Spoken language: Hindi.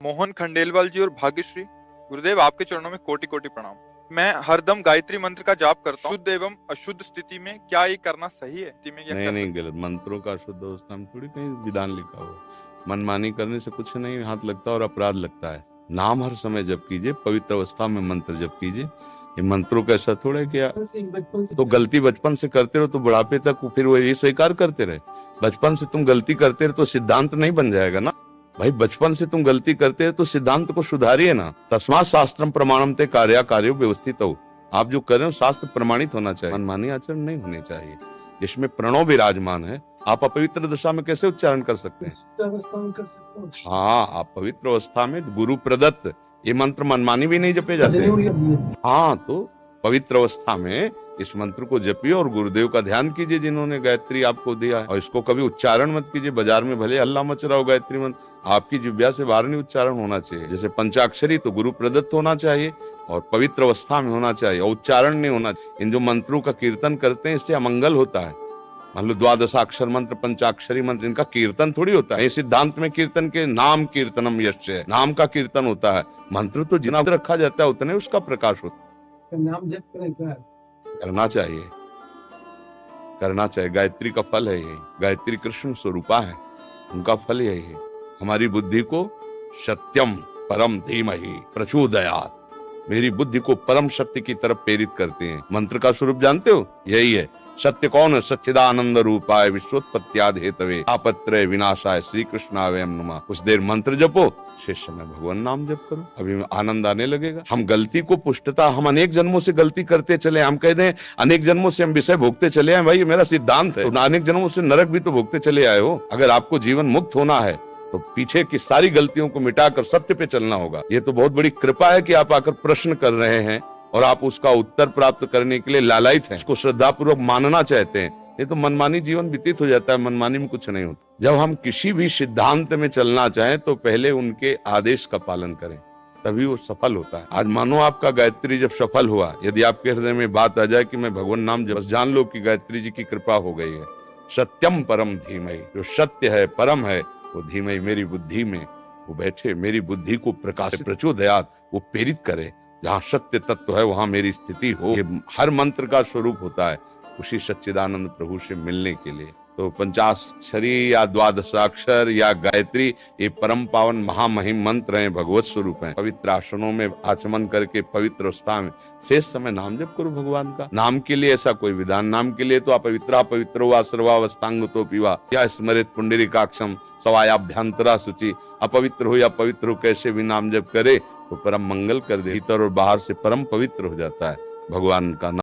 मोहन खंडेलवाल जी और भाग्यश्री, गुरुदेव आपके चरणों में कोटि कोटि प्रणाम। मैं हरदम गायत्री मंत्र का जाप करता हूँ। शुद्ध एवं अशुद्ध स्थिति में क्या ये करना सही है? स्थिति में क्या कर नहीं सकते? गलत। मंत्रों का शुद्ध अवस्था में थोड़ी कहीं विधान लिखा हो। मनमानी करने से कुछ नहीं हाथ लगता और अपराध लगता है। नाम हर समय जप कीजिए, पवित्र अवस्था में मंत्र जप कीजिए। ये मंत्रों का ऐसा थोड़ा है कि तो गलती बचपन से करते रहो तो बुढ़ापे तक फिर वो ये स्वीकार करते रहे। बचपन से तुम गलती करते रहे तो सिद्धांत नहीं बन जाएगा ना भाई। बचपन से तुम गलती करते हैं तो सिद्धांत को सुधारिए ना। तस्मात् शास्त्रम प्रमाणम ते कार्य व्यवस्थित हो। आप जो कर रहे हो शास्त्र प्रमाणित होना चाहिए, मनमानी आचरण नहीं होने चाहिए। जिसमें प्रणव विराजमान है, आप अपवित्र दशा में कैसे उच्चारण कर सकते हैं? हाँ, आप पवित्र अवस्था में गुरु प्रदत्त ये मंत्र मनमानी भी नहीं जपे जाते। हाँ, तो पवित्र अवस्था में इस मंत्र को जपिए और गुरुदेव का ध्यान कीजिए जिन्होंने गायत्री आपको दिया है। और इसको कभी उच्चारण मत कीजिए। बाजार में भले हल्ला मच रहा हो गायत्री मंत्र, आपकी जिह्वा से बाहर नहीं उच्चारण होना चाहिए। जैसे पंचाक्षरी तो गुरु प्रदत्त होना चाहिए और पवित्र अवस्था में होना चाहिए और उच्चारण नहीं होना। इन जो मंत्रों का कीर्तन करते हैं इससे अमंगल होता है। मान लो द्वादशाक्षर मंत्र, पंचाक्षरी मंत्र, इनका कीर्तन थोड़ी होता है। सिद्धांत में कीर्तन के नाम कीर्तनम यस्य, नाम का कीर्तन होता है। मंत्र तो जितना रखा जाता है उतने उसका प्रकाश होता है। नाम जप करना चाहिए, करना चाहिए। गायत्री का फल है ये। गायत्री कृष्ण स्वरूपा है, उनका फल यही है। हमारी बुद्धि को सत्यम परम धीमहि प्रचोदयात्, मेरी बुद्धि को परम सत्य की तरफ प्रेरित करते हैं। मंत्र का स्वरूप जानते हो? यही है। सत्य कौन है? सच्चिदानंद रूपाय विश्वोत्पत्त्यादि हेतवे तापत्रय विनाशाय श्री कृष्णावयम नमः। कुछ देर मंत्र जपो, शेष समय भगवान नाम जप करो, अभी आनंद आने लगेगा। हम गलती को पुष्टता, हम अनेक जन्मों से गलती करते चले। हम कहते हैं अनेक जन्मों से हम विषय भोगते चले आए। भाई मेरा सिद्धांत है, तो अनेक जन्मों से नरक भी तो भोगते चले आए हो। अगर आपको जीवन मुक्त होना है तो पीछे की सारी गलतियों को मिटाकर सत्य पे चलना होगा। ये तो बहुत बड़ी कृपा है कि आप आकर प्रश्न कर रहे हैं और आप उसका उत्तर प्राप्त करने के लिए लालायित हैं, उसको श्रद्धापूर्वक मानना चाहते हैं। ये तो मनमानी जीवन व्यतीत हो जाता है, मनमानी में कुछ नहीं होता। जब हम किसी भी सिद्धांत में चलना चाहें तो पहले उनके आदेश का पालन करें, तभी वो सफल होता है। आज मानो आपका गायत्री जब सफल हुआ, यदि आपके हृदय में बात आ जाए कि मैं भगवान नाम जब, जान लो कि गायत्री जी की कृपा हो गई है। सत्यम परम धीमहि, जो सत्य है परम है वो धीमहि मेरी बुद्धि में वो बैठे, मेरी बुद्धि को प्रकाश प्रचोदयात् वो प्रेरित करे। जहाँ सत्य तत्व है वहां मेरी स्थिति हो। ये हर मंत्र का स्वरूप होता है उसी सच्चिदानंद प्रभु से मिलने के लिए। तो पंचाक्षरी या द्वादशाक्षर या गायत्री ये परम पावन महामहिम मंत्र हैं, भगवत स्वरूप हैं। पवित्र आसनों में आचमन करके पवित्र अवस्था में शेष समय नाम जप करो भगवान का। नाम के लिए ऐसा कोई विधान, नाम के लिए तो पवित्र वा सर्वावस्थांग तो पीवा या स्मृत पुंडरीकाक्षम सवायाभ्यंतरा शुचि। अपवित्र हो या पवित्र हो, कैसे भी नाम जप करे तो परम मंगल कर दे। भीतर और बाहर से परम पवित्र हो जाता है। भगवान का नाम